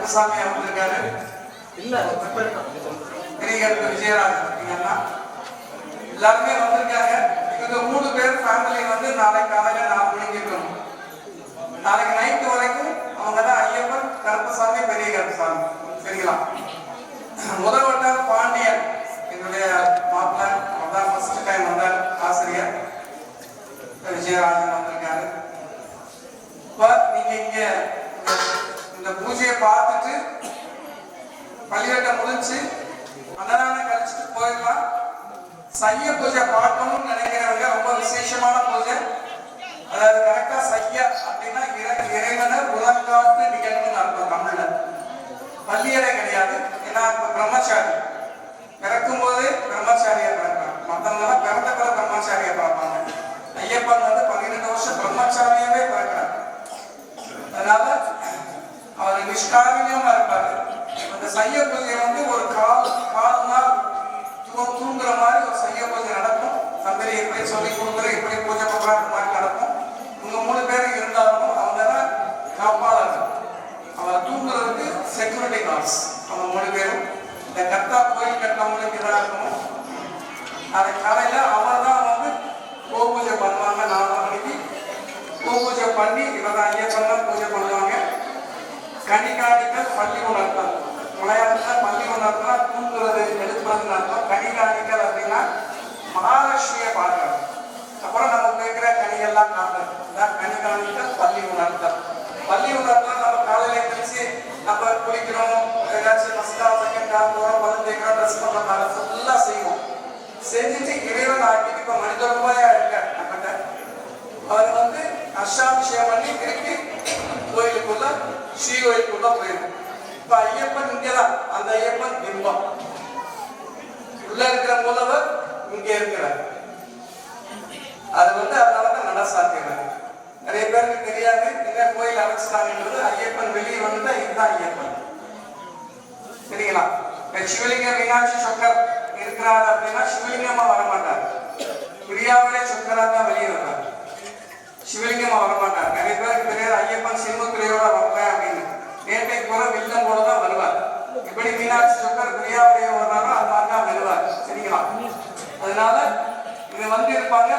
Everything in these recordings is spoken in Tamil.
கருப்பசாமி வந்திருக்காரு. இல்ல விஜயராஜ் எல்லாருமே வந்திருக்காங்க. இவங்க 3 பேர் ஃபேமிலி வந்து நாளைக்கு காலையில 4 மணிக்கு இருக்கணும். நாளைக்கு நைட்டு வரைக்கும் அவங்க தான் ஐயப்பன், கருப்பசாமி, பெரிய கருப்பசாமி. சரிங்களா? முதல் வட்டம் பாண்டியன் என்னுடைய மாப்பிள்ளை, அதான் ஃபர்ஸ்ட் டைம் வந்தார். ஆசிரியர் விஜயராஜன் வந்திருக்காரு. நீங்க இங்க இந்த பூஜையை பார்த்துட்டு பள்ளிவட்டை முடிச்சு அன்னதான கழிச்சுட்டு போயிடலாம். சைய பூஜை பார்க்கணும்னு நினைக்கிறவங்க ரொம்ப விசேஷமான பூஜை. அதாவது கரெக்டா சைய அப்படின்னா இறைவனை உலகாட்டு நிகழ்வுன்னு அர்த்தம் தமிழ்ல. பள்ளியறை கிடையாது. ஏன்னா இப்ப பிரம்மச்சாரி பிறக்கும் போதே பிரம்மச்சாரியா பிறக்கிறாங்க. மற்றவங்க பிறந்த பிற பிரம்மச்சாரியா பிறப்பாங்க. ஐயப்பன் வந்து 12 வருஷம் பிரம்மச்சாரியாவே பிறக்கிறார். அதனால அவர் நிஷ்காரணியமா இருப்பாரு. அந்த சைய பூஜை வந்து ஒரு கால் நாள் தூங்குற மாதிரி ஒரு சைய பூஜை நடக்கும். தந்தை எப்படி சொல்லி கொடுக்குற எப்படி பூஜை பண்றாங்க மாதிரி நடக்கும். இவங்க 3 பேரும் இருந்தாலும் அவங்க தான் காப்பாளர்கள். அவர் தூங்குறதுக்கு செக்யூரிட்டி கார்ட்ஸ். அவங்க 3 பேரும் இந்த கத்தா கோயில் கட்டவங்களுக்கு இதாக இருக்கணும். அதை காலையில அவர் தான் வந்து பூஜை பண்ணுவாங்க. 4 மணிக்கு பூஜை பண்ணி இவங்க ஐயப்பன் பூஜை பண்ணுவாங்க. கணிகாணிகள் பள்ளி உணர்த்தல், மலையாளத்தில் பள்ளி உணர்த்தல் தூங்குறது எழுப்புறதுன்னு அர்த்தம். கணிகாணிகள் அப்படின்னா மகாலட்சுமியை பார்க்கறது. அப்புறம் நம்ம கேட்கிற கனிகள்லாம் காட்டுறது. கணிகாணிகள் பள்ளி உணர்த்தல். பள்ளி உணர்த்தல் நம்ம காலையில கழிச்சு நம்ம குளிக்கிறோம், ஏதாச்சும் மஸ்தா செகண்ட் போகிறோம், பல்லு தேய்க்கிறோம், ட்ரெஸ் பண்ணுறோம், ஃபுல்லாக செய்வோம். செஞ்சுட்டு இறைவன் ஆக்கிட்டு இப்போ மனித ரூபாயா இருக்க நம்மகிட்ட அவர் வந்து அஷ்டாபிஷேகம் பண்ணி திருப்பி கோயிலுக்குள்ள ஸ்ரீ கோயிலுக்குள்ள போயிடும். இப்ப ஐயப்பன் இங்கதான், அந்த ஐயப்பன் பிம்பம் உள்ள இருக்கிற மூலவர் இங்க இருக்கிறார். அது வந்து அதனாலதான் நட சாத்தியது. நிறைய பேருக்கு தெரியாது. எங்க கோயில் அடைச்சிட்டாங்கன்றது. ஐயப்பன் வெளியே வந்துட்டா இதுதான் ஐயப்பன். சரிங்களா? சிவலிங்க மீனாட்சி சொக்கர் இருக்கிறார் அப்படின்னா சிவலிங்கமா வரமாட்டார். பிரியாவிலே சொக்கரா தான் வெளியே வர்றார். சிவலிங்கமா வரமாட்டார். நிறைய பேருக்கு தெரியாது ஐயப்பன் சிம்மத்துறையோட வரல அப்படின்னு. நேற்றைக்கு போல வில்லம் போல தான் வருவார். எப்படி மீனாட்சி சொக்கர் பிரியாவிலே வர்றாரோ அது மாதிரி தான் வருவார். சரிங்களா? அதனால இது வந்து இருப்பாங்க.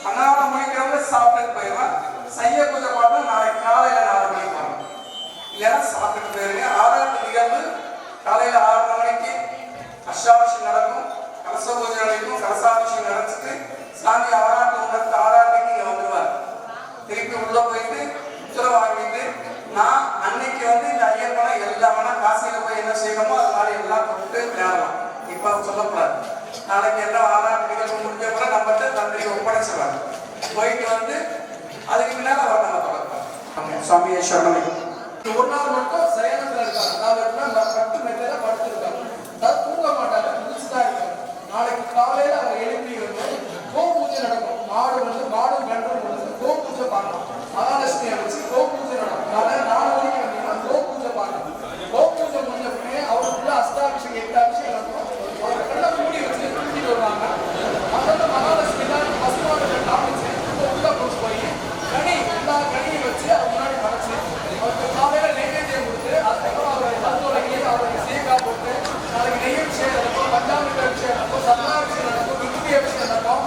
அன்னதானம் முடிக்கிறவங்க சாப்பிட்டு போயிடுவான். சைய பூஜை பார்த்தா நாளைக்கு காலையில 4 மணிக்கு வரணும். இல்லைன்னா சாப்பிட்டு போயிருங்க. 6வது நிகழ்வு காலையில 6 மணிக்கு அஷ்டாபிஷேகம் நடக்கும். கலச பூஜை நடக்கும். கலசாபிஷேகம் நடந்துட்டு சாமி ஆராட்டுக்கு இங்க வந்துடுவார். திருப்பி உள்ள போயிட்டு உத்தரவு வாங்கிட்டு நான் அன்னைக்கு வந்து இந்த ஐயப்பனை எல்லாமே காசியில போய் என்ன செய்யணுமோ அதனால எல்லாம் கொண்டு விளையாடலாம். இப்ப சொல்லக்கூடாது. நாளைக்கு எல்லாம் ஆராட்டு நிகழ்வு முடிஞ்ச பிறகு நம்மகிட்ட தந்தையை ஒப்படைச்சிடலாம். போயிட்டு வந்து அதுக்கு பின்னால அவர் நம்ம தொடர்பு சுவாமியை சரணமை. ஒரு நாள் மட்டும் சயனத்துல இருக்காங்க. அதாவது பட்டு மெத்தையில படுத்திருக்காங்க. அதாவது தூங்க மாட்டாங்க, முடிச்சுதான் இருக்காங்க. நாளைக்கு காலையில அவர் எழுப்பி வந்து கோ பூஜை நடக்கும். மாடும் கன்றும் வந்து கோ பூஜை பார்க்கணும். மகாலட்சுமியை வச்சு கோ பூஜை நடக்கும். காலையில 4 மணிக்கு வந்தீங்கன்னா கோ பூஜை பார்க்கணும். கோ பூஜை முடிஞ்ச உடனே அவருக்குள்ள அஷ்டாபிஷேகம் 8 அபிஷேகம் நடக்கும். அவர் கண்ணை மூடி வச்சு தூக்கிட்டு வருவாங்க. அதோட மகாலட்சுமி தான் பசுமாடு காமிச்சு உள்ள கொண்டு போய் எல்லா கனியும் வச்சு அவர் முன்னாடி மறைச்சு அவருக்கு காலையில நெய்வேத்தியம் கொடுத்து அதுக்கப்புறம் அவர் பல்துறைக்கு அவருக்கு சீகா போட்டு நாளைக்கு நெய் அபிஷேகம் நடக்கும், பஞ்சாமிர்த அபிஷேகம் நடக்கும், சர்ணாபிஷேகம் நடக்கும், விபூதி அபிஷேகம் நடக்கும்,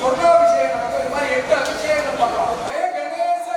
சொர்ணாபிஷேகம் நடக்கும். இது மாதிரி 8 அபிஷேகம் பண்ணுறோம். கணேச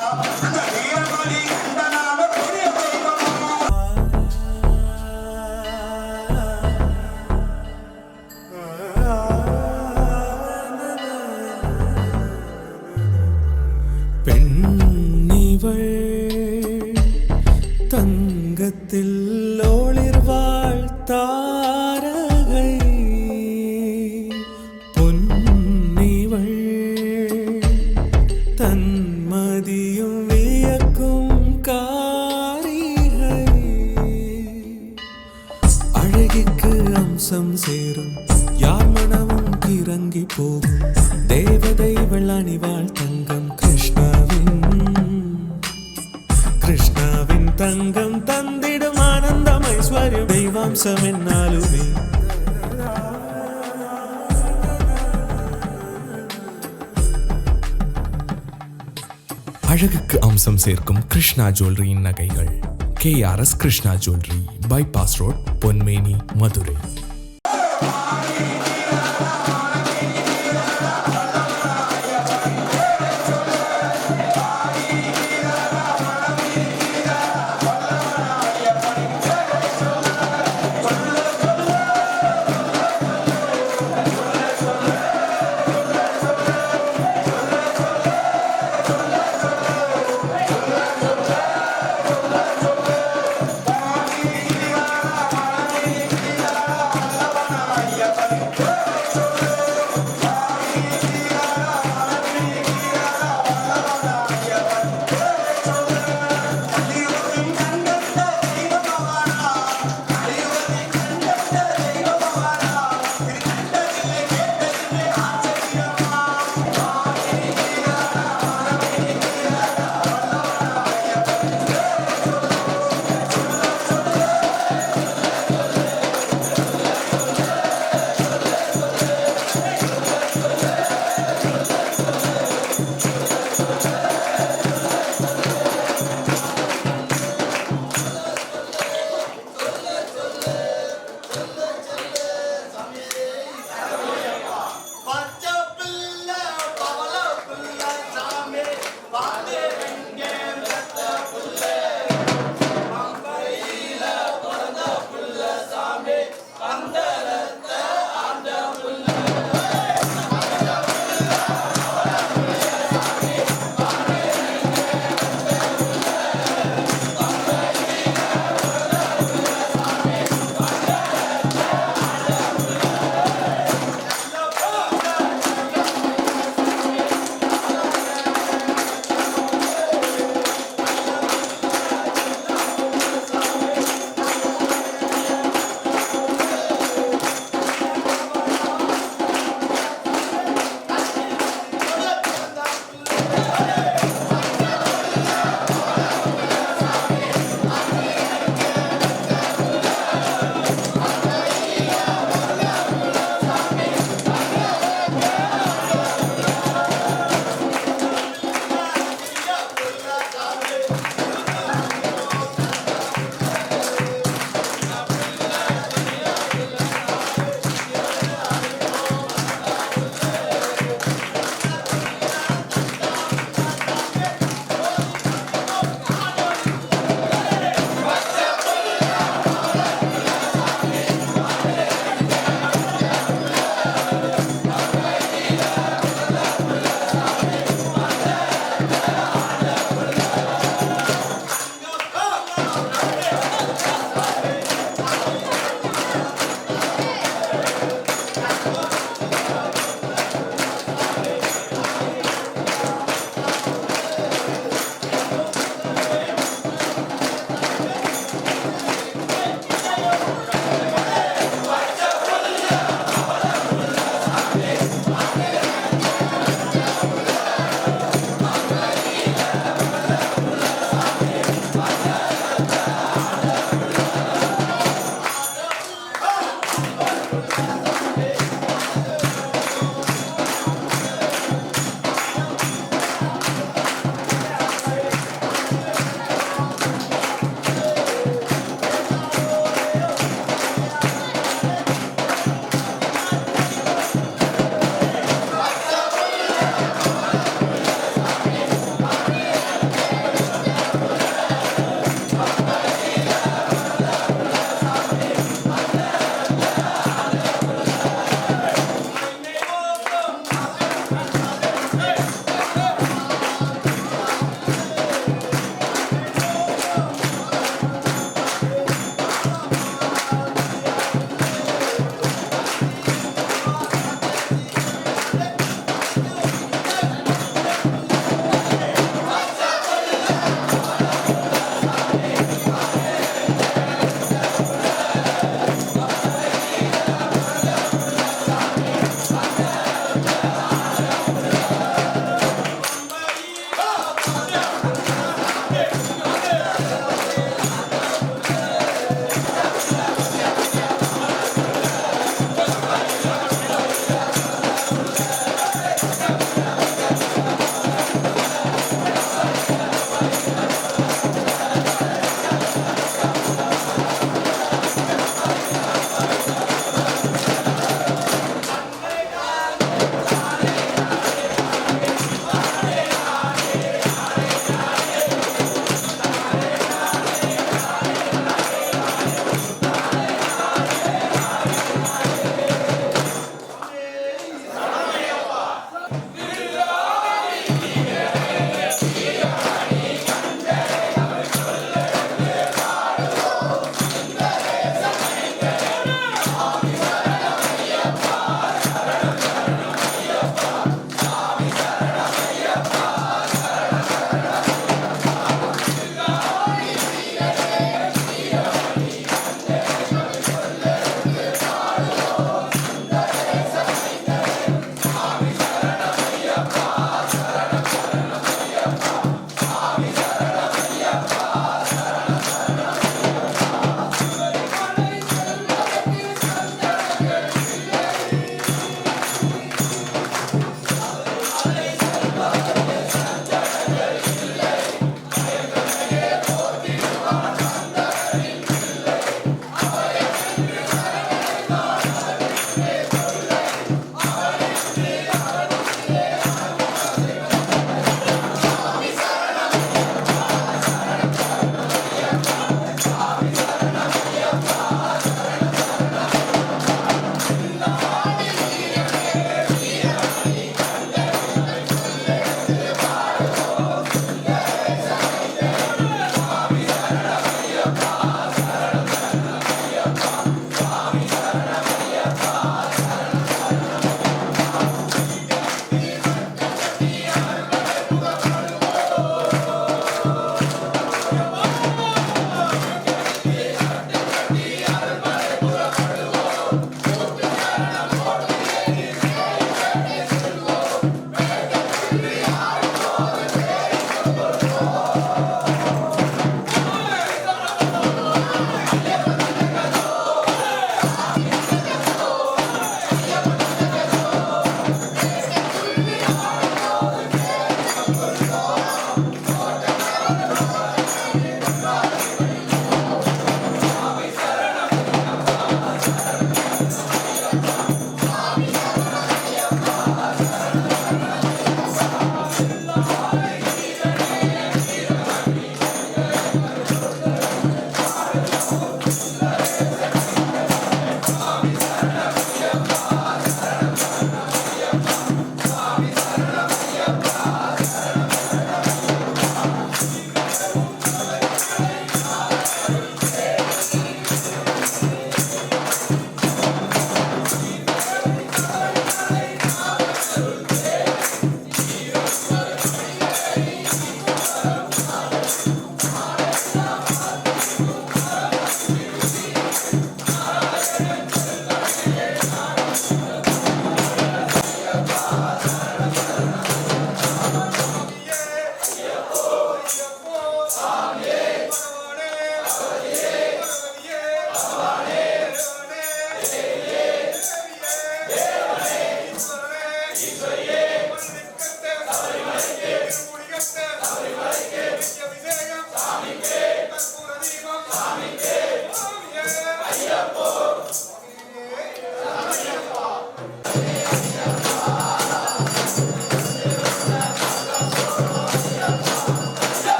அந்த வீரமணி கண்டனால பெரிய தெய்வம். பெண்ணிவள் தங்கத்தில் ஒளிர்வாள் தாரகை பொன்னிவள் தன்மதியும் வியக்கும் காரிகை அழகிற்கு அம்சம் சேரும் யார் மனமும் கிறங்கி போகும் தேவதை வெள்ளணிவாள் தங்கம் கிருஷ்ணாவின் தங்கம் தந்திடும் ஆனந்தம் ஐஸ்வர்யம் தெய்வாம்சம் என்னாலுமே அழகுக்கு அம்சம் சேர்க்கும் கிருஷ்ணா ஜுவல்லரியின் நகைகள் KRS Krishna jewellery, bypass road, Ponmeni, Madurai.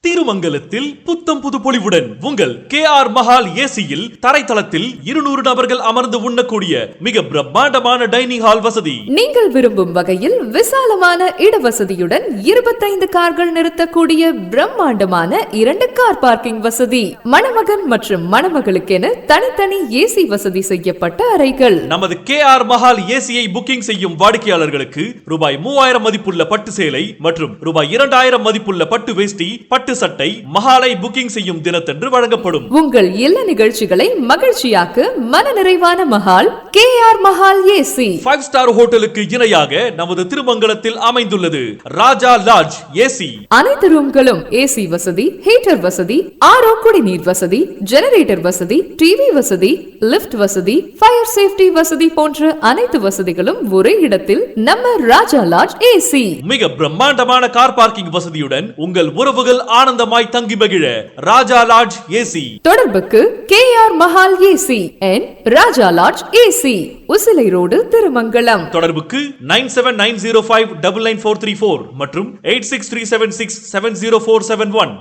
திருமங்கலத்தில் புத்தம் புது பொலிவுடன் உங்கள் KR மஹால் ஏசியில் தரைத்தளத்தில் 200 நபர்கள் அமர்ந்து உண்ணக்கூடிய மிக பிரம்மாண்டமான டைனிங் ஹால் வசதி. நீங்கள் விரும்பும் வகையில் விசாலமான இடவசதியுடன் 25 கார்கள் நிறுத்தக்கூடிய பிரம்மாண்டமான 2 கார் பார்க்கிங் வசதி. மணமகன் மற்றும் மணமகளுக்கென தனித்தனி ஏசி வசதி செய்யப்பட்ட அறைகள். நமது KR மஹால் ஏசியை புக்கிங் செய்யும் வாடிக்கையாளர்களுக்கு ரூபாய் 3000 மதிப்புள்ள பட்டு சேலை மற்றும் ரூபாய் 2000 மதிப்புள்ள பட்டு வேஷ்டி பட்டு சட்டை மஹாலை புக்கிங் செய்யும் தினத்தன்று வழங்கப்படும். உங்கள் இல்ல நிகழ்ச்சிகளை மகிழ்ச்சியாக்க மனநிறைவான Mahal KR Mahal AC. 5 star ஹோட்டலுக்கு இணையாக நமது திருமங்கலத்தில் அமைந்துள்ளது ராஜா லாட்ஜ் ஏசி. அனைத்து ரூம்களும் ஏசி வசதி, ஹீட்டர் வசதி, RO குடிநீர் வசதி, ஜெனரேட்டர் வசதி, டிவி வசதி, லிஃப்ட் வசதி, ஃபயர் சேஃப்டி வசதி போன்ற அனைத்து வசதிகளும் ஒரே இடத்தில் நம்ம ராஜா லாட்ஜ் ஏசி. மிக பிரம்மாண்டமான கார் பார்க்கிங் வசதியுடன் உங்கள் உறவுகள் ஆனந்தமாய் தங்கி மகிழ ராஜா லாட்ஜ் ஏசி. தொடர்புக்கு KR Mahal AC and Raja lodge AC, Usilai road, Thirumangalam. தொடர்புக்கு 9790599434 மற்றும் 8637670471.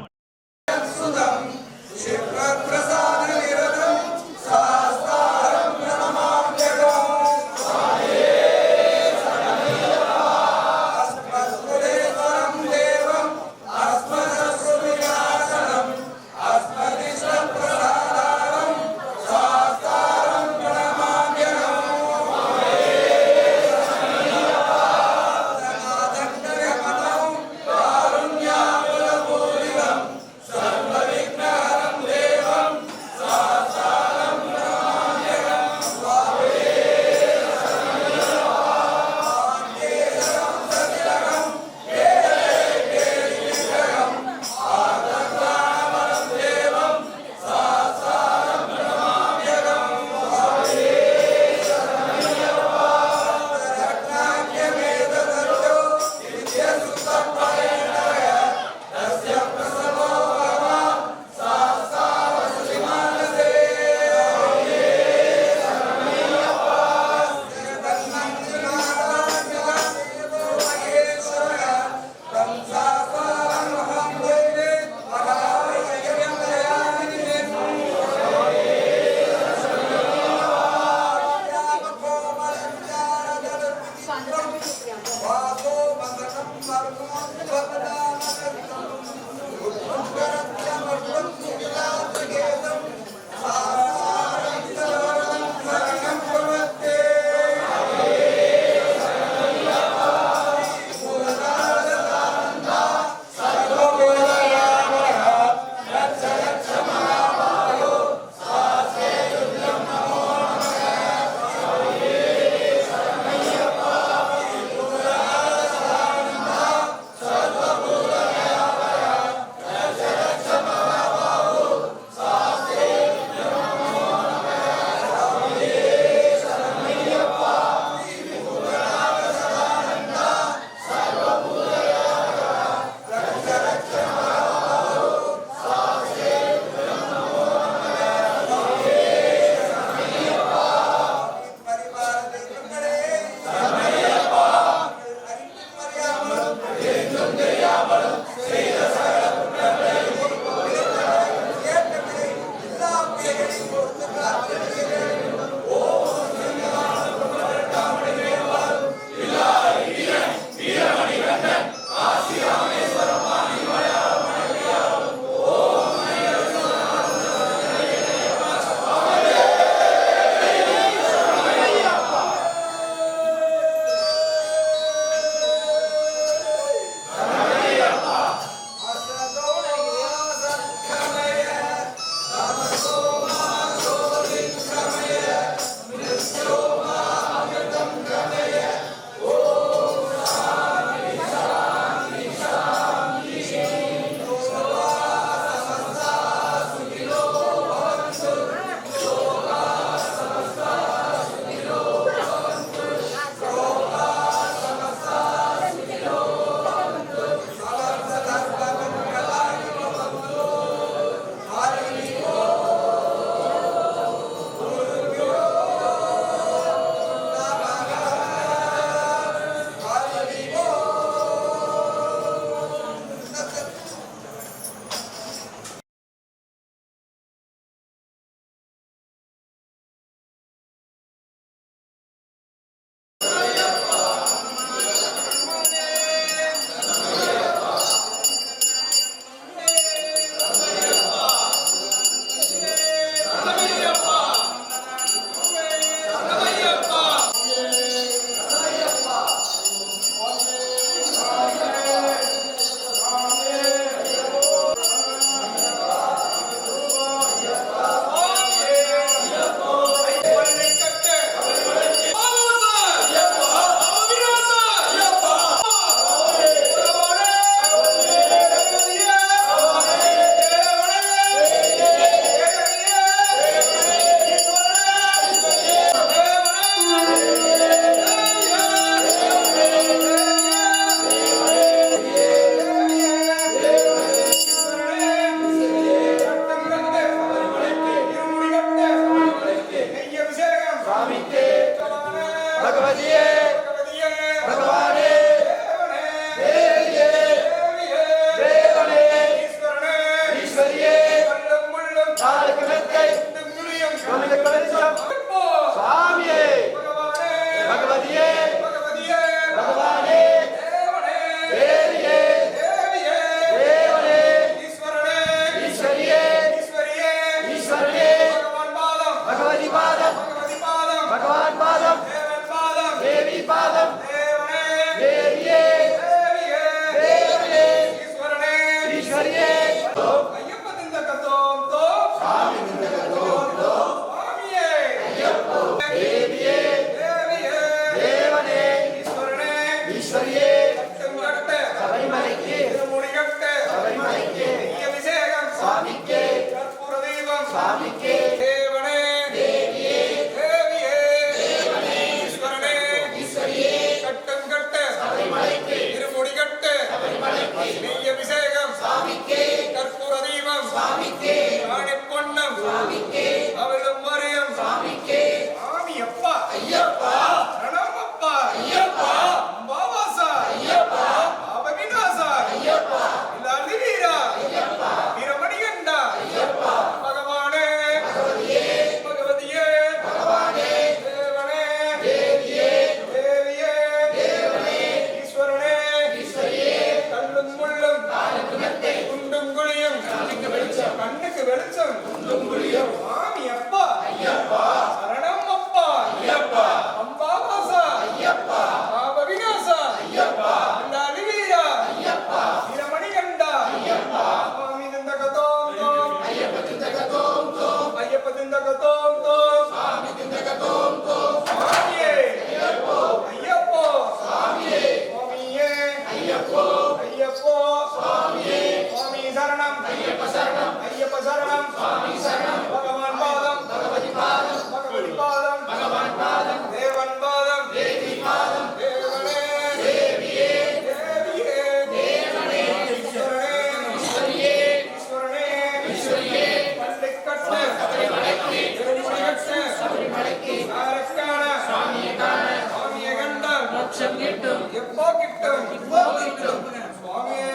பகவதியே பகவானே தேவியே தேவனே ஈஸ்வரியே நாளுக்கு மெத்தை கண்ணுக்கு வெளிச்சம் சுவாமியே பகவதியே பகவானே தேவியே தேவனே ஈஸ்வரியே ஈஸ்வரனே பகவதி பாதம் பகவான் பாதம் தேவி பாதம் தேவியே தேவனே ஈஸ்வரியே தேவியே தேவனே ஈஸ்வரியே சபரிமலைக்கு சபரிமலைக்கு சுவாமிக்கே சுவாமிக்கே தேவனே தேவியே தேவியே தேவனே ஈஸ்வரனே ஈஸ்வரியே கட்டம் கட்ட சபரிமலைக்கு இருமுடி கட்டு சபரிமலைக்கு நெய் அபிஷேகம் சுவாமிக்கே கற்பூர தீபம் சுவாமிக்கே ராணி பொன்னம் சுவாமிக்கே அவளும் மரியம் சுவாமிக்கே சாமி அப்பா ஐயப்பா பிரணவப்பா ஐயப்பா பாவாசா ஐயப்பா பாபவிநாசா ஐயப்பா இல்லாதி வீரா ஐயப்பா வீரமணிகண்டா ஐயப்பா பகவானே பகவதியே பகவதியே பகவானே தேவனே தேவியே தேவியே தேவனே ஈஸ்வரனே ஈஸ்வரியே கல்லும் முள்ளும் நாளுக்கு மெத்தை குண்டும் குழியும் கண்ணுக்கு வெளிச்சம் கண்ணுக்கு வெளிச்சம் குண்டும் குழியும் சாமி அப்பா ஐயப்பா சரணம் அப்பா ஐயப்பா அம்பாவாசா ஐயப்பா பாபவிநாசா ஐயப்பா இல்லாதி வீரா ஐயப்பா வீரமணிகண்டா ஐயப்பா சுவாமி திந்தகதோம் தோம் ஐயப்ப திந்தகதோம் தோம் ஐயப்ப திந்தகதோம் தோம் சுவாமி திந்தகதோம் தோம் சுவாமியே ஐயப்போ ஐயப்போ சுவாமியே சுவாமியே ஐயப்போ ஐயப்போ சுவாமியே சுவாமி சரணம் ஐயப்ப சரணம் ஐயப்ப சரணம் சுவாமி சரணம் பகவான் பாதம் பகவதி பாதம் பகவதி பாதம் பகவான் பாதம் தேவன் பாதம் தேவி பாதம் தேவனே தேவியே தேவியே தேவனே ஈஸ்வரனே ஈஸ்வரியே ஈஸ்வரனே ஈஸ்வரியே பள்ளிக்கட்டு சபரிமலைக்கு திருமுடிகட்டு சபரிமலைக்கு ஆரக்கான சுவாமியை காண சுவாமியை கண்ட மோட்சம் கிட்டும் எப்போ கிட்டும் இப்போ கிட்டும் சுவாமியே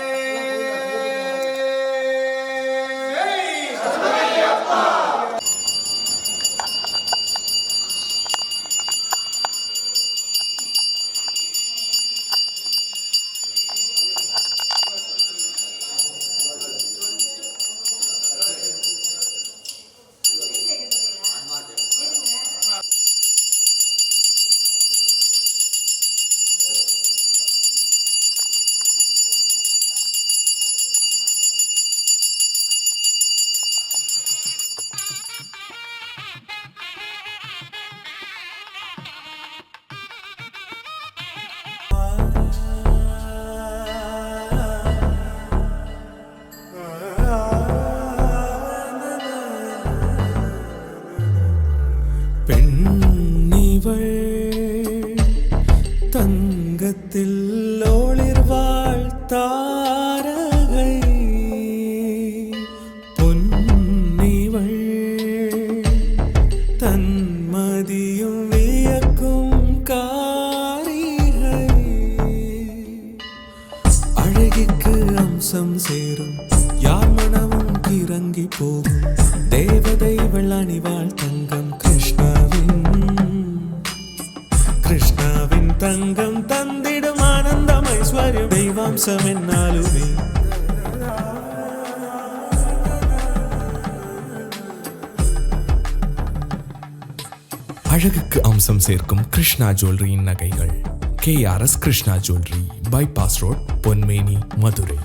பெண்ணிவள் தங்கத்தில் ஒளிர்வாள் தாரகை பொன்னிவள் தன்மதியும் வியக்கும் காரிகை அழகிற்கு அம்சம் சேரும் யார் மனமும் கிறங்கி போகும் தேவதை வெள்ளணிவாள் தங்கம் கிருஷ்ணாவின் தங்கம் தந்திடும் ஆனந்தம் ஐஸ்வர்யம் தெய்வாம்சம் என்னாலுமே அழகுக்கு அம்சம் சேர்க்கும் கிருஷ்ணா ஜுவல்லரியின் நகைகள் KRS Krishna jewellery bypass road Ponmeni Madurai.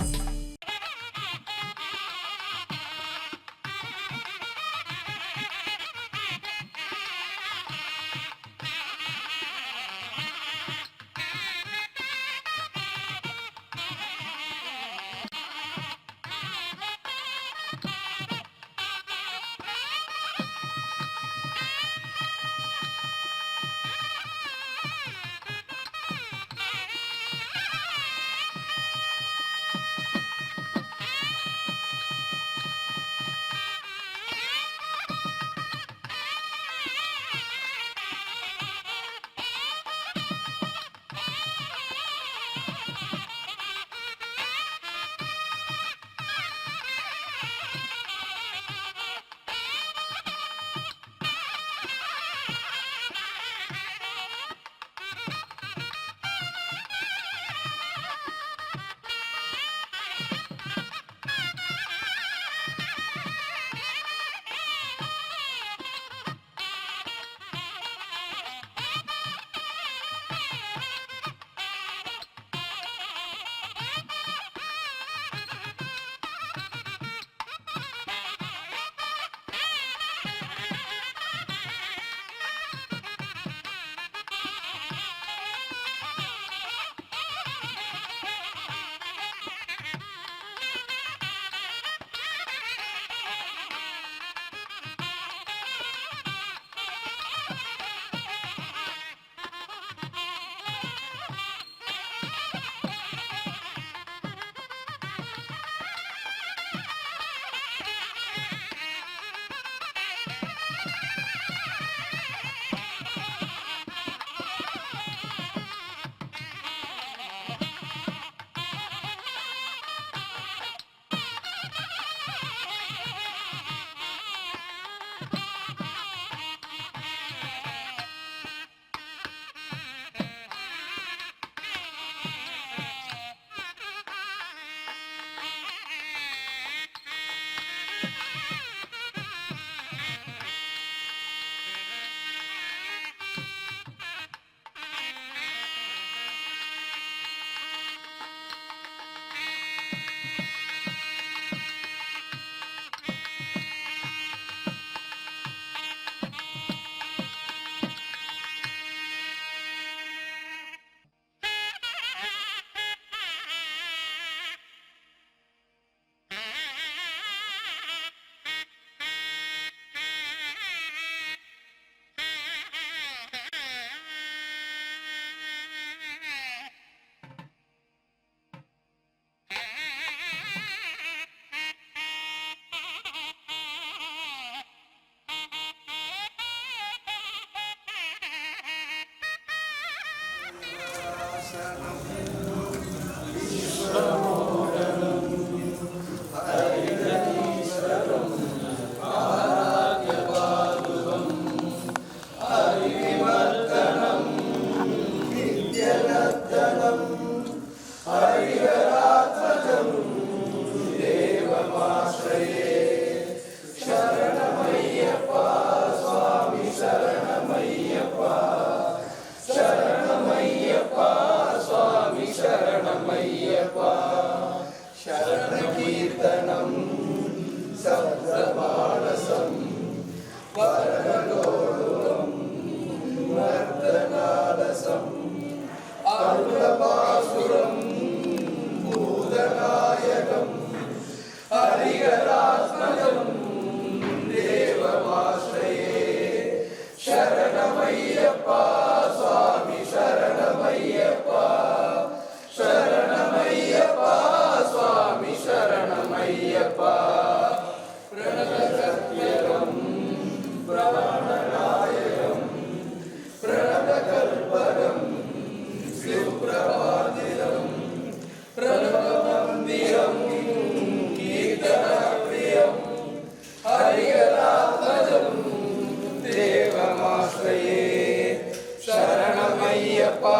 சரணமையப்பா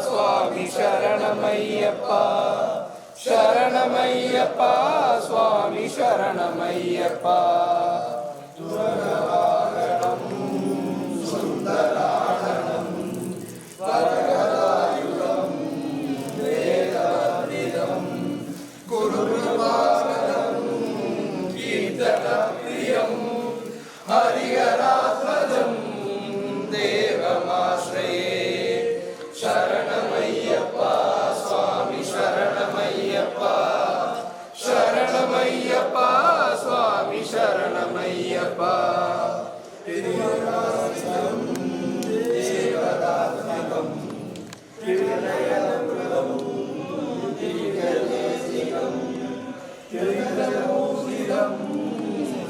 சுவாமி சரணமையப்பா சரணமையப்பா சுவாமி சரணமையப்பா துரகவாகனம் சுந்தராடனம் வரகராயுதம் வேதாதிதம் குருகிருபாகரம் கீர்த்தனப்பிரியம் ஹரிஹராத்மஜம் தேவமாஸ்ரயே சரணமையப்பா சுவாமி சரணமையப்பா சரணமையப்பா சுவாமி சரணமையப்பா திருநாமம் தேவதாத்மகம் திருநயனப்ரதம் திரிகதேசிகம் திரிகதமூசிதம்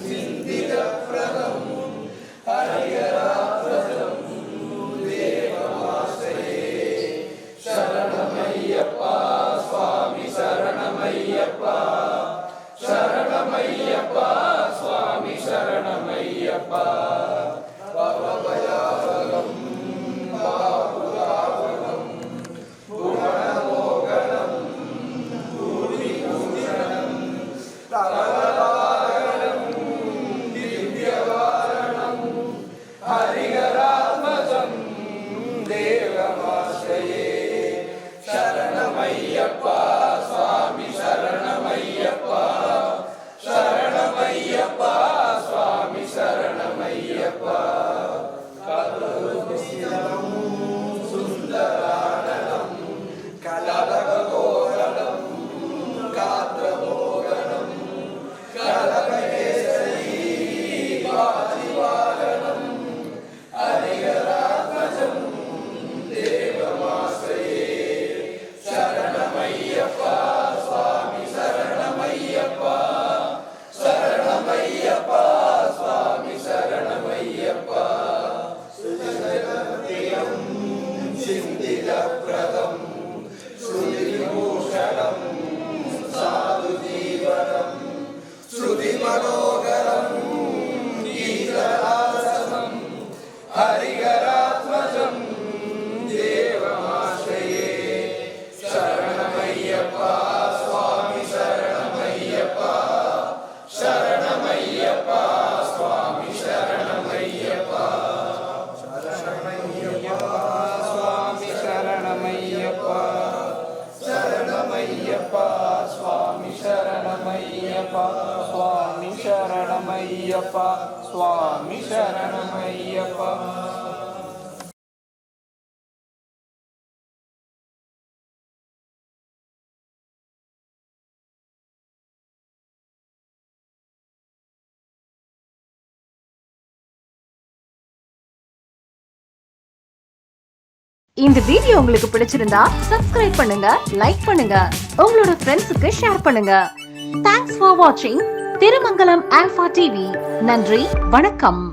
சிந்திதப்ரதம் ஹரிஹராத்மஜம் சரணமையப்பா சுவாமி சரணமையப்பா சரணமையப்பா சுவாமி சரணமையப்பா பவபயாவகம் பாபுராவகம் புவனமோகனம் பூதிபூஷணம் தவலவாகனம் திவ்யவாரணம் ஹரிஹராத்மஜம் தேவமாஸ்ரயே சரணமையப்பா சுவாமி சரணமையப்பா சரணமையப்பா சுவாமி சரணமையப்பா கலருசிதம் சுந்தராடனம் கலரகோகலம் காத்ரமோகனம் கலகேசரி வாதிவாகனம் ஹரிஹராத்மஜம் தேவமாஸ்ரயே சரணமையப்பா சுவாமி சரணமையப்பா சரணமையப்பா சுவாமி சரணமையப்பா சுஜனப்ரியம் சிந்திதப்ரதம் ஸ்ருதிபூஷணம் சாது ஜீவனம் ஸ்ருதிமனோகரம் கீதராசனம் ஹரிஹராத்மஜம் தேவமாஸ்ரயே சரணமையப்பா சுவாமி சரணமையப்பா சரணமையப்பா சுவாமி சரணமையப்பா சரணமையப்பா சுவாமி சரணமையப்பா சரணமையப்பா சுவாமி சரணமையப்பா சுவாமி சரணமையப்பா சுவாமி சரணமையப்பா இந்த வீடியோ உங்களுக்கு பிடிச்சிருந்தா சப்ஸ்கிரைப் பண்ணுங்க, லைக் பண்ணுங்க, உங்களோட ஃப்ரெண்ட்ஸுக்கு ஷேர் பண்ணுங்க. தேங்க்ஸ் ஃபார் வாட்சிங் திருமங்கலம் ஆல்பா டிவி. நன்றி, வணக்கம்.